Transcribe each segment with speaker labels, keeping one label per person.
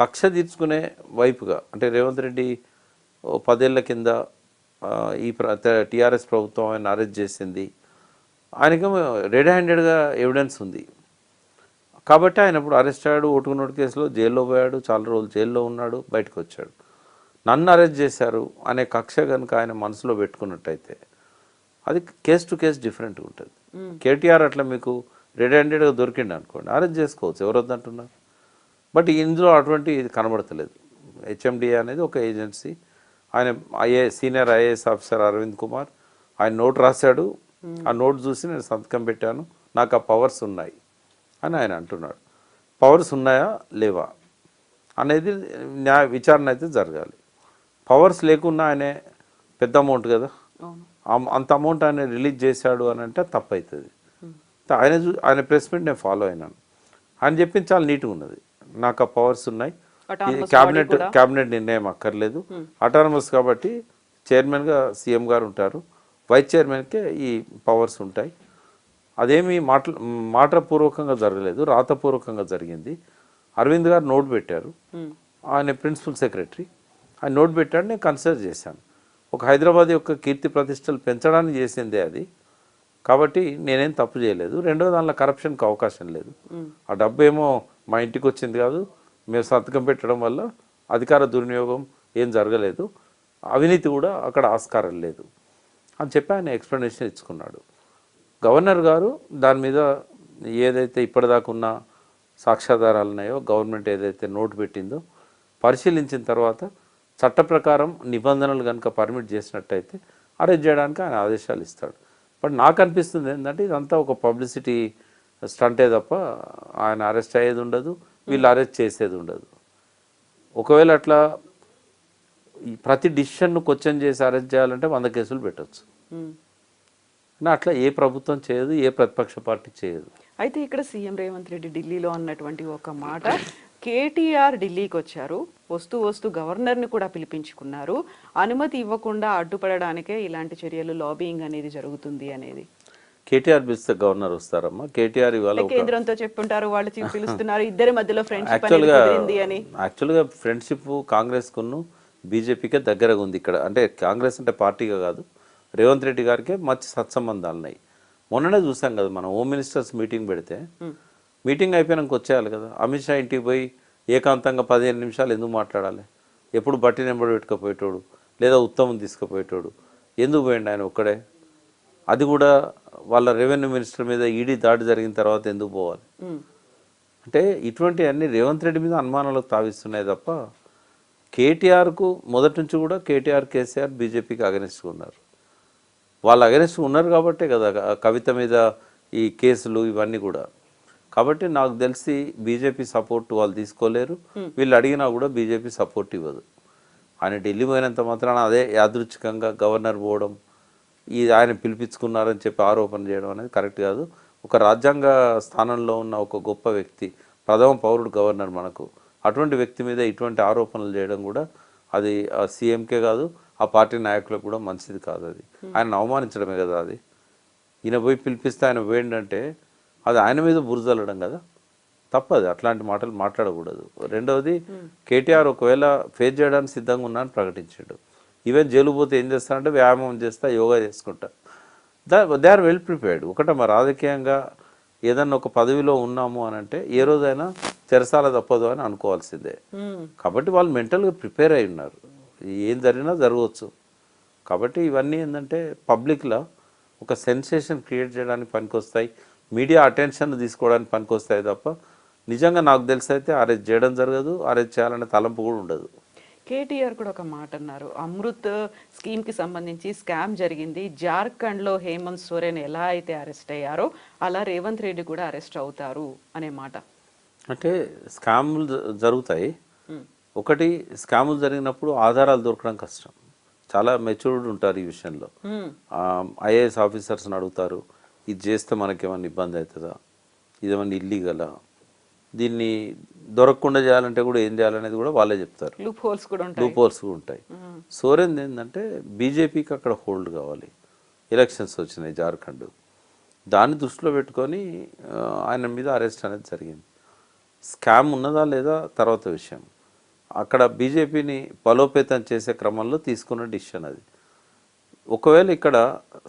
Speaker 1: కక్ష తీర్చుకునే వైపుగా అంటే రేవంత్ రెడ్డి 10 ఏళ్ల కింద ఈ టీఆర్ఎస్ ప్రభుత్వం ఆయన అరెస్ట్ చేసింది, ఆయనకేమో రెడ్ హ్యాండెడ్గా ఎవిడెన్స్ ఉంది కాబట్టి ఆయన ఇప్పుడు అరెస్ట్ అయ్యాడు, ఓటుకు నోటు కేసులో జైల్లో పోయాడు, చాలా రోజులు జైల్లో ఉన్నాడు, బయటకు వచ్చాడు. నన్ను అరెస్ట్ చేశారు అనే కక్ష కనుక ఆయన మనసులో పెట్టుకున్నట్టయితే అది కేస్ టు కేస్ డిఫరెంట్గా ఉంటుంది. కేటీఆర్ అట్లా మీకు రెడ్ హ్యాండెడ్గా దొరికిండు అనుకోండి, అరెస్ట్ చేసుకోవచ్చు, ఎవరు వద్దంటున్నారు. బట్ ఇందులో అటువంటి ఇది కనబడతలేదు. హెచ్ఎండిఏ అనేది ఒక ఏజెన్సీ, ఆయన senior IAS officer Arvind Kumar ఆయన నోట్ రాశాడు, ఆ నోట్ చూసి నేను సంతకం పెట్టాను, నాకు ఆ పవర్స్ ఉన్నాయి అని ఆయన అంటున్నాడు. పవర్స్ ఉన్నాయా లేవా అనేది విచారణ అయితే జరగాలి. పవర్స్ లేకున్నా ఆయనే పెద్ద అమౌంట్ కదా, అంత అమౌంట్ ఆయన రిలీజ్ చేశాడు అని అంటే తప్పు అవుతుంది. ఆయన ప్రెస్ మీట్ నేను ఫాలో అయినాను, ఆయన చెప్పింది చాలా నీట్గా ఉన్నది. నాకు ఆ పవర్స్ ఉన్నాయి, క్యాబినెట్ నిర్ణయం అక్కర్లేదు, అటానమస్ కాబట్టి చైర్మన్గా సీఎం గారు ఉంటారు, వైస్ చైర్మన్కే ఈ పవర్స్ ఉంటాయి. అదేమీ మాటపూర్వకంగా జరగలేదు, రాతపూర్వకంగా జరిగింది. అరవింద్ గారు నోట్ పెట్టారు, ఆయన ప్రిన్సిపల్ సెక్రటరీ, ఆయన నోట్ పెట్టాడు, నేను కన్సిడర్ చేశాను. ఒక హైదరాబాద్ యొక్క కీర్తి ప్రతిష్టలు పెంచడానికి చేసిందే అది, కాబట్టి నేనేం తప్పు చేయలేదు. రెండో దానిలో కరప్షన్కి అవకాశం లేదు. ఆ డబ్బు ఏమో మా ఇంటికి వచ్చింది కాదు, మేము సంతకం పెట్టడం వల్ల అధికార దుర్వినియోగం ఏం జరగలేదు, అవినీతి కూడా అక్కడ ఆస్కారం లేదు అని చెప్పి ఆయన ఎక్స్ప్లెనేషన్ ఇచ్చుకున్నాడు. గవర్నర్ గారు దాని మీద ఏదైతే ఇప్పటిదాకా ఉన్న సాక్ష్యాధారాలు ఉన్నాయో, గవర్నమెంట్ ఏదైతే నోటు పెట్టిందో పరిశీలించిన తర్వాత చట్ట ప్రకారం నిబంధనలు కనుక పర్మిట్ చేసినట్టయితే అరెస్ట్ చేయడానికి ఆయన ఆదేశాలు ఇస్తాడు. బట్ నాకు అనిపిస్తుంది ఏంటంటే ఇదంతా ఒక పబ్లిసిటీ స్టంటే తప్ప ఆయన అరెస్ట్ అయ్యేది ఉండదు, వీళ్ళు అరెస్ట్ చేసేది ఉండదు. ఒకవేళ అట్లా ప్రతి డిసిషన్ను క్వశ్చన్ చేసి అరెస్ట్ చేయాలంటే 100 కేసులు పెట్టవచ్చు. అట్లా ఏ ప్రభుత్వం చేయదు, ఏ ప్రతిపక్ష పార్టీ చేయదు.
Speaker 2: అయితే ఇక్కడ సీఎం రేవంత్ రెడ్డి ఢిల్లీలో అన్నటువంటి ఒక మాట, కేటీఆర్ ఢిల్లీకి వచ్చారు, వస్తూ గవర్నర్ని కూడా పిలిపించుకున్నారు, అనుమతి ఇవ్వకుండా అడ్డుపడడానికే ఇలాంటి చర్యలు, లాబింగ్ అనేది జరుగుతుంది అనేది.
Speaker 1: కేటీఆర్ పిలిస్తే గవర్నర్ వస్తారమ్మా? కేటీఆర్ ఇవాళ
Speaker 2: కేంద్రంతో చెప్పుంటారు, వాళ్ళు పిలుస్తున్నారు, ఇద్దరి మధ్యలో ఫ్రెండ్షిప్ అని.
Speaker 1: యాక్చువల్గా ఫ్రెండ్షిప్ కాంగ్రెస్ కును బీజేపీకే దగ్గరగా ఉంది ఇక్కడ. అంటే కాంగ్రెస్ అంటే పార్టీగా కాదు, రేవంత్ రెడ్డి గారికి మంచి సత్సంబంధాలు ఉన్నాయి. మొన్ననే చూసాం కదా మనం, హోమ్ మినిస్టర్స్ మీటింగ్ పెడితే మీటింగ్ అయిపోయినాక వచ్చేయాలి కదా. అమిత్ షా ఇంటికి పోయి ఏకాంతంగా 15 నిమిషాలు ఎందుకు మాట్లాడాలి? ఎప్పుడు బట్టి నెంబర్ పెట్టుకుపోయేటోడు లేదా ఉత్తమం తీసుకుపోయేటోడు, ఎందుకు పోయిండు ఆయన ఒక్కడే? అది కూడా వాళ్ళ రెవెన్యూ మినిస్టర్ మీద ఈడీ దాడి జరిగిన తర్వాత ఎందుకు పోవాలి? అంటే ఇటువంటివన్నీ రేవంత్ రెడ్డి మీద అనుమానాలకు తావిస్తున్నాయి తప్ప కేటీఆర్కు మొదటి నుంచి కూడా కేటీఆర్ కేసీఆర్ బీజేపీకి అగెనిస్ట్గా ఉన్నారు. వాళ్ళు అగెనిస్ట్ ఉన్నారు కాబట్టే కదా కవిత మీద ఈ కేసులు ఇవన్నీ కూడా. కాబట్టి నాకు తెలిసి బీజేపీ సపోర్ట్ వాళ్ళు తీసుకోలేరు, వీళ్ళు అడిగినా కూడా బీజేపీ సపోర్ట్ ఇవ్వదు. ఆయన ఢిల్లీ పోయినంత మాత్రాన అదే యాదృచ్ఛికంగా గవర్నర్ పోవడం, ఆయన పిలిపించుకున్నారని చెప్పి ఆరోపణ చేయడం అనేది కరెక్ట్ కాదు. ఒక రాజ్యాంగ స్థానంలో ఉన్న ఒక గొప్ప వ్యక్తి, ప్రథమ పౌరుడు గవర్నర్ మనకు, అటువంటి వ్యక్తి మీద ఇటువంటి ఆరోపణలు చేయడం కూడా అది సీఎంకే కాదు, ఆ పార్టీ నాయకులకు కూడా మంచిది కాదు. అది ఆయన అవమానించడమే కదా. అది ఈయన పోయి పిలిపిస్తే ఆయన పోయిందంటే అది ఆయన మీద బురదలడం కదా, తప్పదు. అట్లాంటి మాటలు మాట్లాడకూడదు. రెండవది, కేటీఆర్ ఒకవేళ ఫేస్ చేయడానికి సిద్ధంగా ఉన్నా అని ప్రకటించాడు. ఈవెన్ జైలు పోతే ఏం చేస్తానంటే వ్యాయామం చేస్తా, యోగా చేసుకుంటా. They are well prepared. ఒకటే రాజకీయంగా ఏదన్నా ఒక పదవిలో ఉన్నాము అని అంటే ఏ రోజైనా చెరసాల తప్పదు అని అనుకోవాల్సిందే. కాబట్టి వాళ్ళు మెంటల్గా ప్రిపేర్ అయి ఉన్నారు, ఏం జరిగినా జరగవచ్చు. కాబట్టి ఇవన్నీ ఏంటంటే పబ్లిక్లో ఒక సెన్సేషన్ క్రియేట్ చేయడానికి పనికొస్తాయి, మీడియా అటెన్షన్ తీసుకోవడానికి పనికొస్తాయి తప్ప నిజంగా నాకు తెలిసి అయితే అరెస్ట్ చేయడం జరగదు, అరెస్ట్ చేయాలనే తలంపు కూడా ఉండదు.
Speaker 2: కేటీఆర్ కూడా ఒక మాట అన్నారు, అమృత్ స్కీమ్కి సంబంధించి స్కామ్ జరిగింది, జార్ఖండ్లో హేమంత్ సోరెన్ ఎలా అయితే అరెస్ట్ అయ్యారో అలా రేవంత్ రెడ్డి కూడా అరెస్ట్ అవుతారు అనే మాట.
Speaker 1: అంటే స్కాములు జరుగుతాయి. ఒకటి, స్కాములు జరిగినప్పుడు ఆధారాలు దొరకడం కష్టం. చాలా మెచ్యూర్డ్ ఉంటారు ఈ విషయంలో. ఐఏఎస్ ఆఫీసర్స్ని అడుగుతారు, ఇది చేస్తే మనకేమన్నా ఇబ్బంది అవుతుందా, ఇదేమన్నా ఇల్లీగలా, దీన్ని దొరకకుండా చేయాలంటే కూడా ఏం చేయాలనేది కూడా వాళ్ళే చెప్తారు.
Speaker 2: లూప్ హోల్స్ కూడా
Speaker 1: ఉంటాయి. సోరెన్ ఏంటంటే బీజేపీకి అక్కడ హోల్డ్ కావాలి, ఎలక్షన్స్ వచ్చినాయి జార్ఖండ్, దాన్ని దృష్టిలో పెట్టుకొని ఆయన మీద అరెస్ట్ అనేది జరిగింది. స్కామ్ ఉన్నదా లేదా తర్వాత విషయం. అక్కడ బీజేపీని బలోపేతం చేసే క్రమంలో తీసుకున్న డిసిషన్ అది. ఒకవేళ ఇక్కడ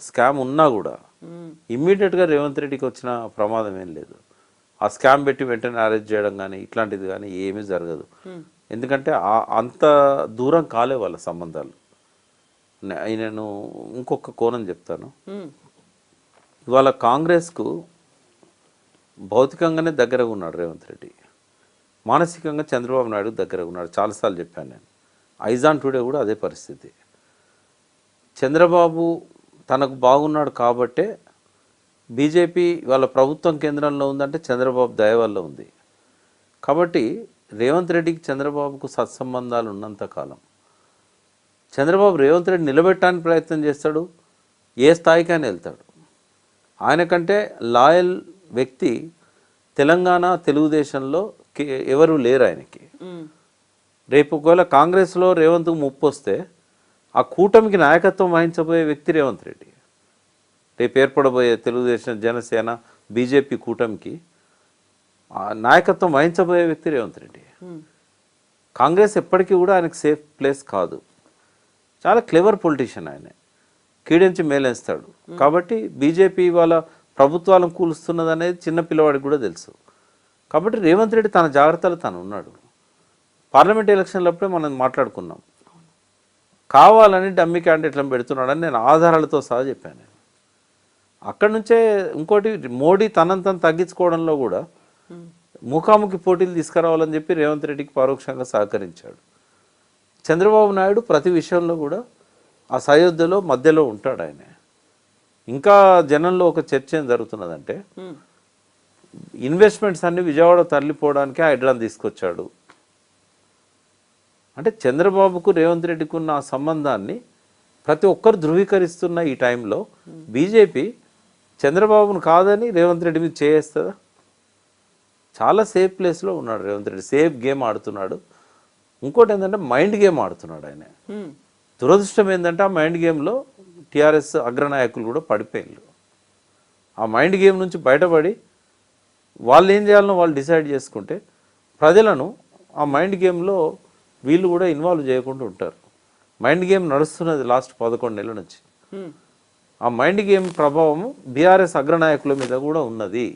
Speaker 1: స్కామ్ ఉన్నా కూడా ఇమ్మీడియట్గా రేవంత్ రెడ్డికి వచ్చిన ప్రమాదం ఏం లేదు. ఆ స్కామ్ పెట్టి వెంటనే అరెస్ట్ చేయడం కానీ ఇట్లాంటిది కానీ ఏమీ జరగదు. ఎందుకంటే అంత దూరం కాలే వాళ్ళ సంబంధాలు. నేను ఇంకొక కోణం చెప్తాను. ఇవాళ కాంగ్రెస్కు భౌతికంగానే దగ్గరగా ఉన్నాడు రేవంత్ రెడ్డి, మానసికంగా చంద్రబాబు నాయుడు దగ్గరగా ఉన్నాడు. చాలాసార్లు చెప్పాను నేను. ఐజాన్ టుడే కూడా అదే పరిస్థితి. చంద్రబాబు తనకు బాగున్నాడు కాబట్టే బీజేపీ వాళ్ళ ప్రభుత్వం కేంద్రంలో ఉందంటే చంద్రబాబు దయ వల్ల ఉంది. కాబట్టి రేవంత్ రెడ్డికి చంద్రబాబుకు సత్సంబంధాలు ఉన్నంతకాలం చంద్రబాబు రేవంత్ రెడ్డి నిలబెట్టడానికి ప్రయత్నం చేస్తాడు, ఏ స్థాయికైనా వెళ్తాడు. ఆయన కంటే లాయల్ వ్యక్తి తెలంగాణ తెలుగుదేశంలో ఎవరు లేరు ఆయనకి. రేపు ఒకవేళ కాంగ్రెస్లో రేవంత్కు ముప్పు వస్తే ఆ కూటమికి నాయకత్వం వహించబోయే వ్యక్తి రేవంత్ రెడ్డి. రేపు ఏర్పడబోయే తెలుగుదేశం జనసేన బీజేపీ కూటమికి నాయకత్వం వహించబోయే వ్యక్తి రేవంత్ రెడ్డి. కాంగ్రెస్ ఎప్పటికీ కూడా ఆయనకు సేఫ్ ప్లేస్ కాదు. చాలా క్లెవర్ పొలిటీషియన్ ఆయన, కీడించి మేలేస్తాడు. కాబట్టి బీజేపీ వాళ్ళ ప్రభుత్వాలను కూలుస్తున్నది అనేది చిన్న పిల్లవాడికి కూడా తెలుసు. కాబట్టి రేవంత్ రెడ్డి తన జాగ్రత్తలు తను ఉన్నాడు. పార్లమెంట్ ఎలక్షన్లప్పుడే మనం మాట్లాడుకున్నాం, కావాలని డమ్మీ క్యాండిడేట్లను పెడుతున్నాడని నేను ఆధారాలతో సహా చెప్పాను. నేను అక్కడి నుంచే ఇంకోటి, మోడీ తనంతను తగ్గించుకోవడంలో కూడా ముఖాముఖి పోటీలు తీసుకురావాలని చెప్పి రేవంత్ రెడ్డికి పరోక్షంగా సహకరించాడు. చంద్రబాబు నాయుడు ప్రతి విషయంలో కూడా ఆ సయోధ్యలో మధ్యలో ఉంటాడు ఆయన. ఇంకా జనంలో ఒక చర్చ ఏం జరుగుతున్నదంటే ఇన్వెస్ట్మెంట్స్ అన్ని విజయవాడ తరలిపోవడానికి హైడ్రాన్ తీసుకొచ్చాడు. అంటే చంద్రబాబుకు రేవంత్ రెడ్డికి ఉన్న ఆ సంబంధాన్ని ప్రతి ఒక్కరు ధృవీకరిస్తున్న ఈ టైంలో బీజేపీ చంద్రబాబును కాదని రేవంత్ రెడ్డి మీద చేస్తుందా? చాలా సేఫ్ ప్లేస్లో ఉన్నాడు రేవంత్ రెడ్డి, సేఫ్ గేమ్ ఆడుతున్నాడు. ఇంకోటి ఏంటంటే మైండ్ గేమ్ ఆడుతున్నాడు ఆయన. దురదృష్టం ఏంటంటే ఆ మైండ్ గేమ్లో టీఆర్ఎస్ అగ్రనాయకులు కూడా పడిపోయారు. ఆ మైండ్ గేమ్ నుంచి బయటపడి వాళ్ళు ఏం చేయాలనో వాళ్ళు డిసైడ్ చేసుకుంటే ప్రజలను ఆ మైండ్ గేమ్లో వీళ్ళు కూడా ఇన్వాల్వ్ చేయకుండా ఉంటారు. మైండ్ గేమ్ నడుస్తున్నది లాస్ట్ 11 నెలల నుంచి. ఆ మైండ్ గేమ్ ప్రభావము బీఆర్ఎస్ అగ్రనాయకుల మీద కూడా ఉన్నది.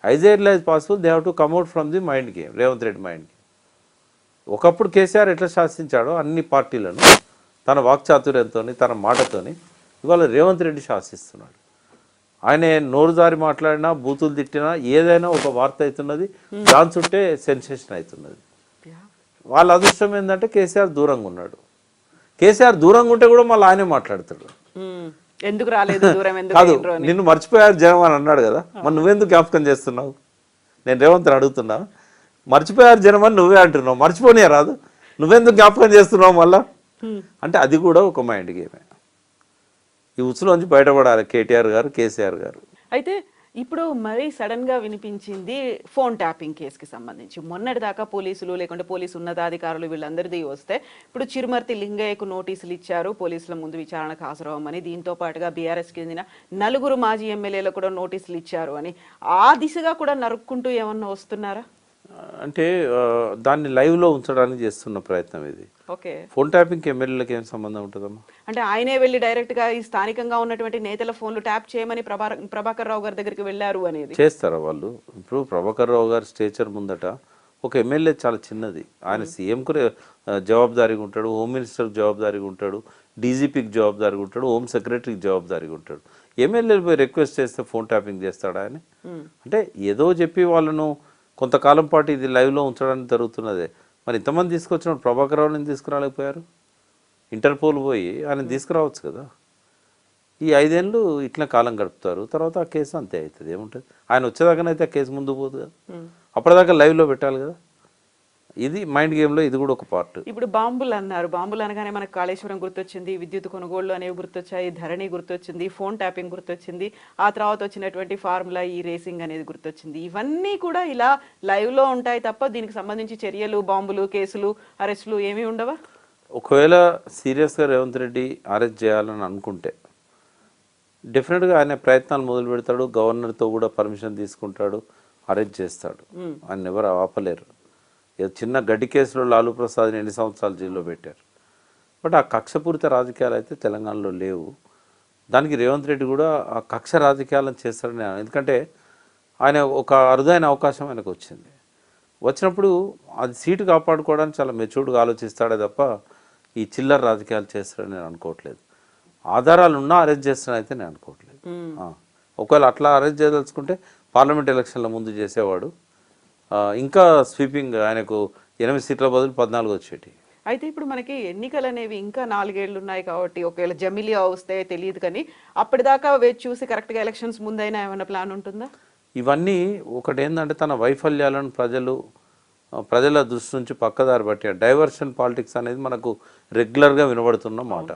Speaker 1: As early as possible they have to కమ్అట్ from the mind game, Revanth Reddy mind game. ఒకప్పుడు కేసీఆర్ ఎట్లా శాసించాడో అన్ని పార్టీలను తన వాక్చాతుర్యంతో తన మాటతోని ఇవాళ రేవంత్ రెడ్డి శాసిస్తున్నాడు. ఆయన నోరు జారి మాట్లాడినా, బూతులు తిట్టినా ఏదైనా ఒక వార్త అవుతున్నది, దాని చుట్టే సెన్సేషన్ అవుతున్నది. వాళ్ళ అదృష్టం ఏంటంటే కేసీఆర్ దూరంగా ఉన్నాడు. కేసీఆర్ దూరంగా ఉంటే కూడా మళ్ళీ ఆయనే మాట్లాడతాడు.
Speaker 2: ఎందుకు రాలేదు దూరం,
Speaker 1: కాదు నిన్ను మర్చిపోయారు జనం అని అన్నాడు కదా, మరి నువ్వెందుకు జ్ఞాపకం చేస్తున్నావు? నేను రేవంత్ అడుగుతున్నా, మర్చిపోయారు జనం అని నువ్వే అంటున్నావు, మర్చిపోనే రాదు, నువ్వెందుకు జ్ఞాపకం చేస్తున్నావు మళ్ళా? అంటే అది కూడా ఒక మైండ్ గేమే. ఈ ఉచ్చులోంచి బయటపడాలి కేటీఆర్ గారు, కేసీఆర్ గారు.
Speaker 2: అయితే ఇప్పుడు మరీ సడన్ గా వినిపించింది ఫోన్ ట్యాపింగ్ కేసుకి సంబంధించి. మొన్నటి దాకా పోలీసులు లేకుంటే పోలీసు ఉన్నతాధికారులు వీళ్ళందరిది వస్తే ఇప్పుడు చిరుమర్తి లింగయ్యకు నోటీసులు ఇచ్చారు పోలీసుల ముందు విచారణకు హాజరవ్వమని. దీంతో పాటుగా బీఆర్ఎస్ చెందిన 4 మాజీ ఎమ్మెల్యేలకు కూడా నోటీసులు ఇచ్చారు అని. ఆ దిశగా కూడా నరుక్కుంటూ ఏమన్నా వస్తున్నారా?
Speaker 1: అంటే దాన్ని లైవ్లో ఉంచడానికి చేస్తున్న ప్రయత్నం ఇది.
Speaker 2: ఓకే,
Speaker 1: ఫోన్ ట్యాపింగ్కి ఎమ్మెల్యేలకు ఏం సంబంధం ఉంటుందమ్మా?
Speaker 2: అంటే ఆయనే వెళ్ళి డైరెక్ట్గా ఈ స్థానికంగా ఉన్నటువంటి నేతల ఫోన్లు ట్యాప్ చేయమని ప్రభాకర్ రావు గారి దగ్గరికి వెళ్ళారు అనేది
Speaker 1: చేస్తారా వాళ్ళు? ఇప్పుడు ప్రభాకర్ రావు గారి స్టేచర్ ముందట ఒక ఎమ్మెల్యే చాలా చిన్నది. ఆయన సీఎంకు జవాబుదారీగా ఉంటాడు, హోమ్ మినిస్టర్కి జవాబుదారీగా ఉంటాడు, డీజీపీకి జవాబుదారీగా ఉంటాడు, హోమ్ సెక్రటరీకి జవాబుదారీగా ఉంటాడు. ఎమ్మెల్యేలు పోయి రిక్వెస్ట్ చేస్తే ఫోన్ ట్యాపింగ్ చేస్తాడు ఆయన? అంటే ఏదో చెప్పి వాళ్ళను కొంతకాలం పాటు ఇది లైవ్లో ఉంచడానికి జరుగుతున్నదే. మరి ఇంతమంది తీసుకొచ్చినప్పుడు ప్రభాకర్ రావుని తీసుకురాలేకపోయారు? ఇంటర్పోల్ పోయి ఆయన తీసుకురావచ్చు కదా. ఈ 5 ఏళ్ళు ఇట్లా కాలం గడుపుతారు, తర్వాత ఆ కేసు అంతే అవుతుంది. ఏముంటుంది, ఆయన వచ్చేదాకానైతే ఆ కేసు ముందు పోదు కదా, అప్పటిదాకా లైవ్లో పెట్టాలి కదా. ఇది మైండ్ గేమ్లో ఇది కూడా ఒక పార్ట్.
Speaker 2: ఇప్పుడు బాంబులు అన్నారు, బాంబులు అనగానే మనకు కాళేశ్వరం గుర్తొచ్చింది, విద్యుత్ కొనుగోళ్లు అనేవి గుర్తొచ్చాయి, ధరణి గుర్తొచ్చింది, ఫోన్ ట్యాపింగ్ గుర్తొచ్చింది, ఆ తర్వాత వచ్చినటువంటి ఫార్ములా ఈ రేసింగ్ అనేది గుర్తొచ్చింది. ఇవన్నీ కూడా ఇలా లైవ్లో ఉంటాయి తప్ప దీనికి సంబంధించి చర్యలు, బాంబులు, కేసులు, అరెస్టులు ఏమీ ఉండవా?
Speaker 1: ఒకవేళ సీరియస్గా రేవంత్ రెడ్డి అరెస్ట్ చేయాలని అనుకుంటే డెఫినెట్గా ఆయన ప్రయత్నాలు మొదలు పెడతాడు, గవర్నర్తో కూడా పర్మిషన్ తీసుకుంటాడు, అరెస్ట్ చేస్తాడు. ఆయన ఎవరు ఆపలేరు. ఏదో చిన్న గడ్డి కేసులో లాలూ ప్రసాద్ని ఎన్ని సంవత్సరాలు జైల్లో పెట్టారు. బట్ ఆ కక్షపూరిత రాజకీయాలు అయితే తెలంగాణలో లేవు. దానికి రేవంత్ రెడ్డి కూడా ఆ కక్ష రాజకీయాలను చేస్తాడని ఎందుకంటే ఆయన ఒక అరుదైన అవకాశం ఆయనకు వచ్చింది. వచ్చినప్పుడు అది సీటు కాపాడుకోవడానికి చాలా మెచ్యూర్డ్గా ఆలోచిస్తాడే తప్ప ఈ చిల్లర రాజకీయాలు చేస్తాడని నేను అనుకోవట్లేదు. ఆధారాలు ఉన్నా అరెస్ట్ చేస్తాడని అయితే నేను అనుకోవట్లేదు. ఒకవేళ అట్లా అరెస్ట్ చేయదలుచుకుంటే పార్లమెంట్ ఎలక్షన్ల ముందు చేసేవాడు. ఇంకా స్వీపింగ్ ఆయనకు 8 సీట్ల బదులు 14 వచ్చేటి.
Speaker 2: అయితే ఇప్పుడు మనకి ఎన్నికలు అనేవి ఇంకా 4 ఏళ్ళు ఉన్నాయి కాబట్టి ఒకవేళ జమిలియా వస్తే తెలియదు, కానీ అప్పటిదాకా వేచి చూసి కరెక్ట్గా ఎలక్షన్స్ ముందైనా ఏమైనా ప్లాన్ ఉంటుందా?
Speaker 1: ఇవన్నీ ఒకటి ఏంటంటే తన వైఫల్యాలను ప్రజల దృష్టి నుంచి పక్కదారి పట్టి డైవర్షన్ పాలిటిక్స్ అనేది మనకు రెగ్యులర్గా వినబడుతున్న మాట.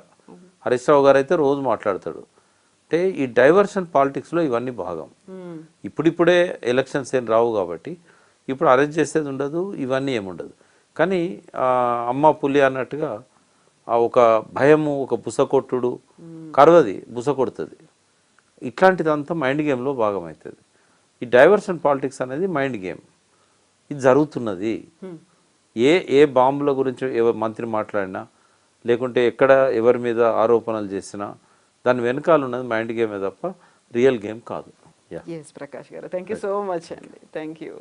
Speaker 1: హరీష్ రావు గారు అయితే రోజు మాట్లాడతాడు. అంటే ఈ డైవర్షన్ పాలిటిక్స్లో ఇవన్నీ భాగం. ఇప్పుడిప్పుడే ఎలక్షన్స్ ఏం రావు కాబట్టి ఇప్పుడు అరెస్ట్ చేసేది ఉండదు, ఇవన్నీ ఏముండదు. కానీ అమ్మ పులి అన్నట్టుగా ఒక భయము, ఒక బుసకొట్టుడు కరవది, బుస కొడుతుంది. ఇట్లాంటిదంతా మైండ్ గేమ్లో భాగం అవుతుంది. ఈ డైవర్షన్ పాలిటిక్స్ అనేది మైండ్ గేమ్. ఇది జరుగుతున్నది. ఏ బాంబుల గురించి ఎవరు మంత్రి మాట్లాడినా, లేకుంటే ఎక్కడ ఎవరి మీద ఆరోపణలు చేసినా దాని వెనకాల ఉన్నది మైండ్ గేమే తప్ప రియల్ గేమ్ కాదు.
Speaker 2: ఎస్ ప్రకాష్ గారు, థ్యాంక్ యూ సో మచ్ అండి. Thank you.